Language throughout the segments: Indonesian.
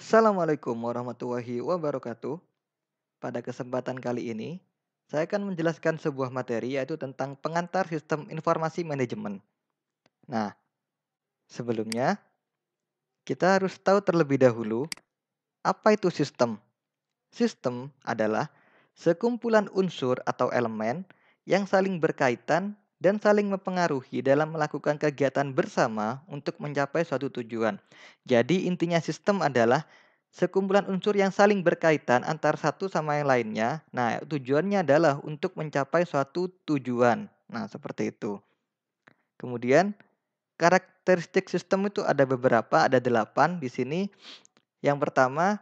Assalamualaikum warahmatullahi wabarakatuh. Pada kesempatan kali ini, saya akan menjelaskan sebuah materi yaitu tentang pengantar sistem informasi manajemen. Nah, sebelumnya kita harus tahu terlebih dahulu apa itu sistem. Sistem adalah sekumpulan unsur atau elemen yang saling berkaitan dan saling mempengaruhi dalam melakukan kegiatan bersama untuk mencapai suatu tujuan. Jadi intinya sistem adalah sekumpulan unsur yang saling berkaitan antar satu sama yang lainnya. Nah, tujuannya adalah untuk mencapai suatu tujuan. Nah, seperti itu. Kemudian karakteristik sistem itu ada beberapa, ada 8 di sini. Yang pertama,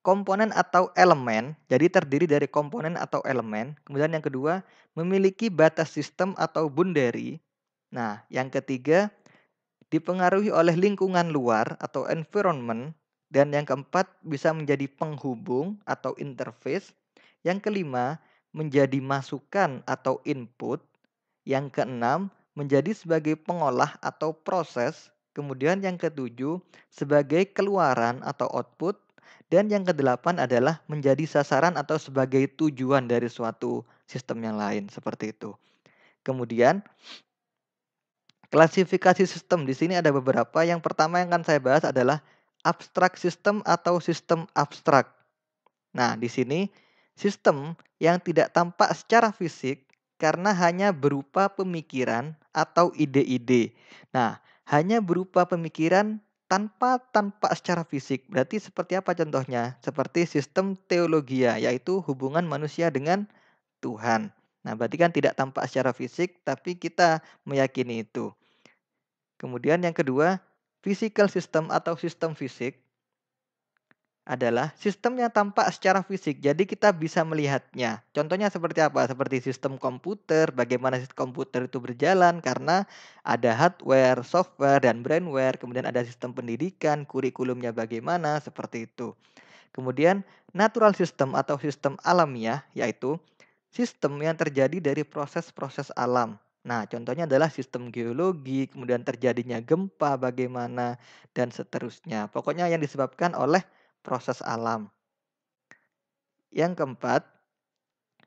komponen atau elemen, jadi terdiri dari komponen atau elemen. Kemudian yang kedua, memiliki batas sistem atau boundary. Nah, yang ketiga, dipengaruhi oleh lingkungan luar atau environment. Dan yang keempat, bisa menjadi penghubung atau interface. Yang kelima, menjadi masukan atau input. Yang keenam, menjadi sebagai pengolah atau proses. Kemudian yang ketujuh, sebagai keluaran atau output. Dan yang kedelapan adalah menjadi sasaran atau sebagai tujuan dari suatu sistem yang lain. Seperti itu. Kemudian, klasifikasi sistem di sini ada beberapa. Yang pertama yang akan saya bahas adalah abstrak sistem atau sistem abstrak. Nah, di sini sistem yang tidak tampak secara fisik karena hanya berupa pemikiran atau ide-ide. Nah, hanya berupa pemikiran tanpa tampak secara fisik. Berarti seperti apa contohnya? Seperti sistem teologia, yaitu hubungan manusia dengan Tuhan. Nah, berarti kan tidak tampak secara fisik, tapi kita meyakini itu. Kemudian yang kedua, physical system atau sistem fisik adalah sistem yang tampak secara fisik. Jadi kita bisa melihatnya. Contohnya seperti apa? Seperti sistem komputer, bagaimana sistem komputer itu berjalan karena ada hardware, software, dan brainware. Kemudian ada sistem pendidikan, kurikulumnya bagaimana, seperti itu. Kemudian natural system atau sistem alamiah yaitu sistem yang terjadi dari proses-proses alam. Nah, contohnya adalah sistem geologi, kemudian terjadinya gempa bagaimana, dan seterusnya. Pokoknya yang disebabkan oleh proses alam. Yang keempat,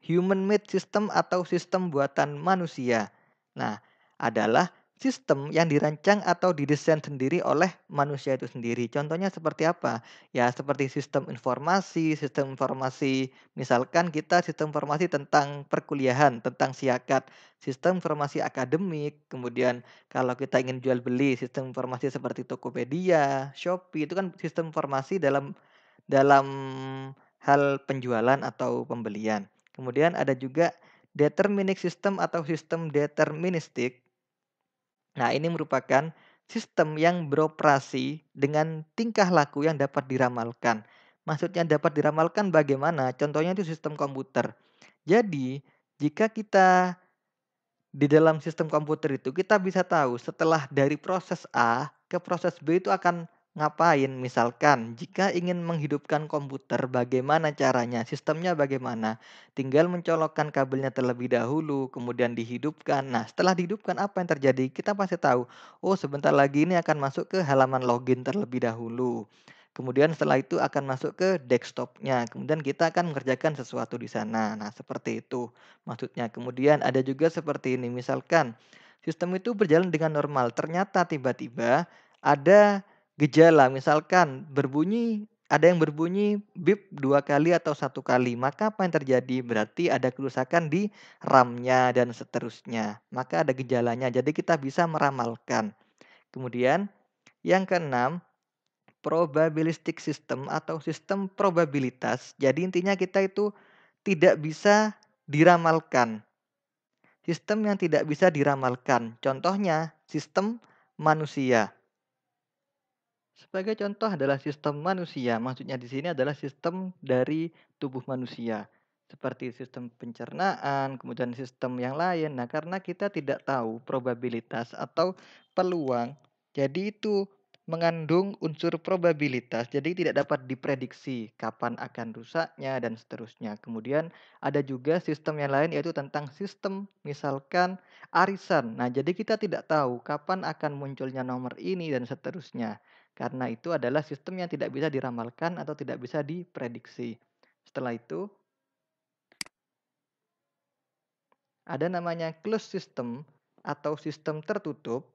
human made system atau sistem buatan manusia. Nah, adalah sistem yang dirancang atau didesain sendiri oleh manusia itu sendiri. Contohnya seperti apa? Ya, seperti sistem informasi, misalkan kita sistem informasi tentang perkuliahan, tentang siakat, sistem informasi akademik, kemudian kalau kita ingin jual beli, sistem informasi seperti Tokopedia, Shopee, itu kan sistem informasi dalam hal penjualan atau pembelian. Kemudian ada juga deterministic system atau sistem deterministik. Nah, ini merupakan sistem yang beroperasi dengan tingkah laku yang dapat diramalkan. Maksudnya dapat diramalkan bagaimana? Contohnya itu sistem komputer. Jadi, jika kita di dalam sistem komputer itu kita bisa tahu setelah dari proses A ke proses B itu akan ngapain. Misalkan jika ingin menghidupkan komputer bagaimana caranya, sistemnya bagaimana. Tinggal mencolokkan kabelnya terlebih dahulu, kemudian dihidupkan. Nah, setelah dihidupkan apa yang terjadi? Kita pasti tahu, oh sebentar lagi ini akan masuk ke halaman login terlebih dahulu. Kemudian setelah itu akan masuk ke desktopnya. Kemudian kita akan mengerjakan sesuatu di sana. Nah, seperti itu maksudnya. Kemudian ada juga seperti ini, misalkan sistem itu berjalan dengan normal, ternyata tiba-tiba ada gejala, misalkan ada yang berbunyi bip 2 kali atau 1 kali, maka apa yang terjadi? Berarti ada kerusakan di RAM-nya dan seterusnya. Maka ada gejalanya, jadi kita bisa meramalkan. Kemudian yang keenam, probabilistic system atau sistem probabilitas. Jadi intinya kita itu tidak bisa diramalkan. Sistem yang tidak bisa diramalkan. Contohnya sistem manusia. Sebagai contoh adalah sistem manusia. Maksudnya di sini adalah sistem dari tubuh manusia. Seperti sistem pencernaan, kemudian sistem yang lain. Nah, karena kita tidak tahu probabilitas atau peluang, jadi itu mengandung unsur probabilitas. Jadi tidak dapat diprediksi kapan akan rusaknya dan seterusnya. Kemudian ada juga sistem yang lain yaitu tentang sistem misalkan arisan. Nah, jadi kita tidak tahu kapan akan munculnya nomor ini dan seterusnya. Karena itu adalah sistem yang tidak bisa diramalkan atau tidak bisa diprediksi. Setelah itu, ada namanya closed system atau sistem tertutup.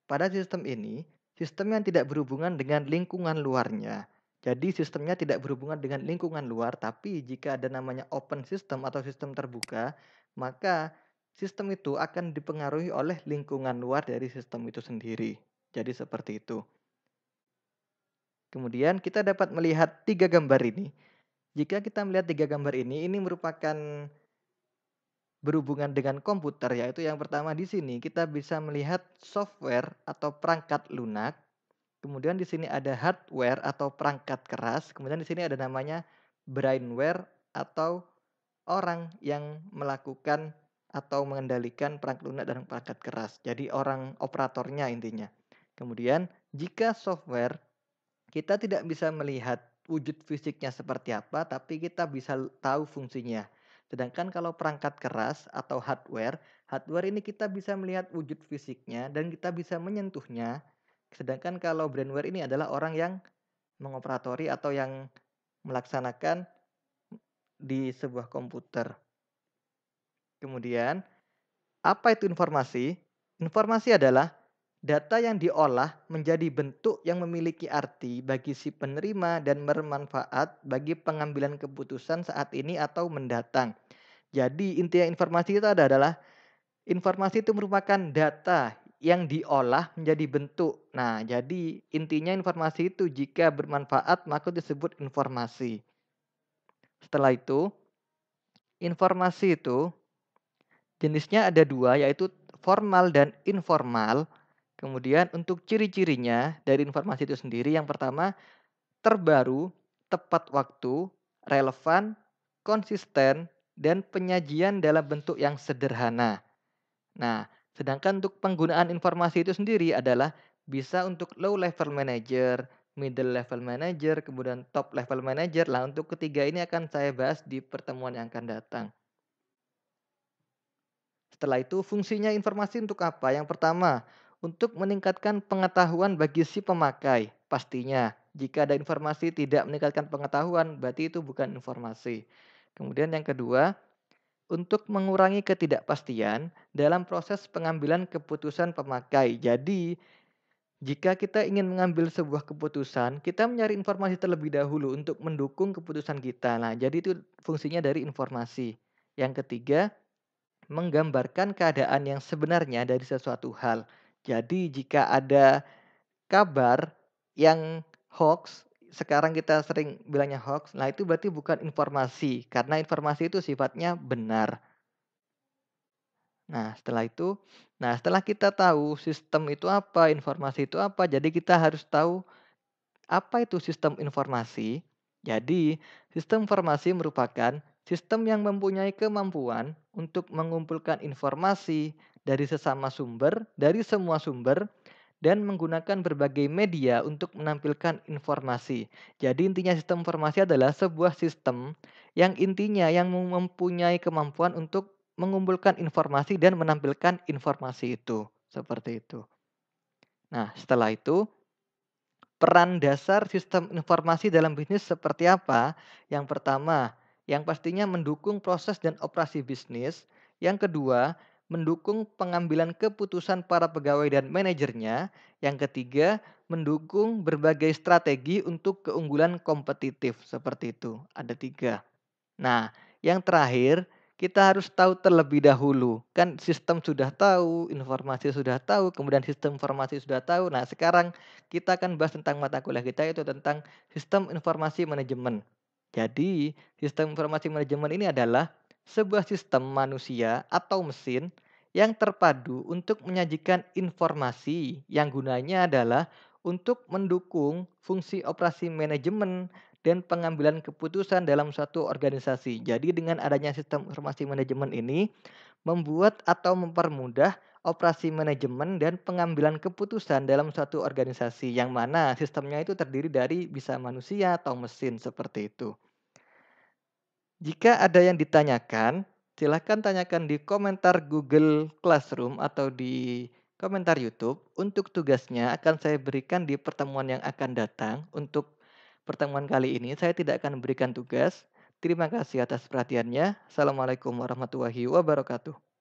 Pada sistem ini, sistem yang tidak berhubungan dengan lingkungan luarnya. Jadi sistemnya tidak berhubungan dengan lingkungan luar, tapi jika ada namanya open system atau sistem terbuka, maka sistem itu akan dipengaruhi oleh lingkungan luar dari sistem itu sendiri. Jadi seperti itu. Kemudian kita dapat melihat 3 gambar ini. Jika kita melihat 3 gambar ini merupakan berhubungan dengan komputer, yaitu yang pertama di sini kita bisa melihat software atau perangkat lunak. Kemudian di sini ada hardware atau perangkat keras. Kemudian di sini ada namanya brainware atau orang yang melakukan atau mengendalikan perangkat lunak dan perangkat keras. Jadi orang operatornya intinya. Kemudian jika software kita tidak bisa melihat wujud fisiknya seperti apa, tapi kita bisa tahu fungsinya. Sedangkan kalau perangkat keras atau hardware, hardware ini kita bisa melihat wujud fisiknya dan kita bisa menyentuhnya. Sedangkan kalau brainware ini adalah orang yang mengoperatori atau yang melaksanakan di sebuah komputer. Kemudian, apa itu informasi? Informasi adalah data yang diolah menjadi bentuk yang memiliki arti bagi si penerima dan bermanfaat bagi pengambilan keputusan saat ini atau mendatang. Jadi intinya informasi itu adalah informasi itu merupakan data yang diolah menjadi bentuk. Nah, jadi intinya informasi itu jika bermanfaat maka disebut informasi. Setelah itu, informasi itu jenisnya ada 2, yaitu formal dan informal. Kemudian untuk ciri-cirinya dari informasi itu sendiri, yang pertama terbaru, tepat waktu, relevan, konsisten, dan penyajian dalam bentuk yang sederhana. Nah, sedangkan untuk penggunaan informasi itu sendiri adalah bisa untuk low level manager, middle level manager, kemudian top level manager. Lah untuk ketiga ini akan saya bahas di pertemuan yang akan datang. Setelah itu fungsinya informasi untuk apa? Yang pertama, untuk meningkatkan pengetahuan bagi si pemakai. Pastinya, jika ada informasi tidak meningkatkan pengetahuan, berarti itu bukan informasi. Kemudian yang kedua, untuk mengurangi ketidakpastian dalam proses pengambilan keputusan pemakai. Jadi, jika kita ingin mengambil sebuah keputusan, kita mencari informasi terlebih dahulu untuk mendukung keputusan kita. Nah, jadi itu fungsinya dari informasi. Yang ketiga, menggambarkan keadaan yang sebenarnya dari sesuatu hal. Jadi jika ada kabar yang hoax, sekarang kita sering bilangnya hoax, nah itu berarti bukan informasi, karena informasi itu sifatnya benar. Setelah kita tahu sistem itu apa, informasi itu apa, jadi kita harus tahu apa itu sistem informasi? Jadi, sistem informasi merupakan sistem yang mempunyai kemampuan untuk mengumpulkan informasi dari sesama sumber, dari semua sumber, dan menggunakan berbagai media untuk menampilkan informasi. Jadi intinya sistem informasi adalah sebuah sistem yang intinya yang mempunyai kemampuan untuk mengumpulkan informasi dan menampilkan informasi itu. Seperti itu. Nah, setelah itu peran dasar sistem informasi dalam bisnis seperti apa? Yang pertama, yang pastinya mendukung proses dan operasi bisnis. Yang kedua, mendukung pengambilan keputusan para pegawai dan manajernya. Yang ketiga, mendukung berbagai strategi untuk keunggulan kompetitif. Seperti itu, ada 3. Nah, yang terakhir, kita harus tahu terlebih dahulu. Kan sistem sudah tahu, informasi sudah tahu, kemudian sistem informasi sudah tahu. Nah, sekarang kita akan bahas tentang mata kuliah kita yaitu tentang sistem informasi manajemen. Jadi, sistem informasi manajemen ini adalah sebuah sistem manusia atau mesin yang terpadu untuk menyajikan informasi yang gunanya adalah untuk mendukung fungsi operasi manajemen dan pengambilan keputusan dalam suatu organisasi. Jadi dengan adanya sistem informasi manajemen ini membuat atau mempermudah operasi manajemen dan pengambilan keputusan dalam suatu organisasi yang mana sistemnya itu terdiri dari bisa manusia atau mesin seperti itu. Jika ada yang ditanyakan, silakan tanyakan di komentar Google Classroom atau di komentar YouTube. Untuk tugasnya akan saya berikan di pertemuan yang akan datang. Untuk pertemuan kali ini saya tidak akan memberikan tugas. Terima kasih atas perhatiannya. Assalamualaikum warahmatullahi wabarakatuh.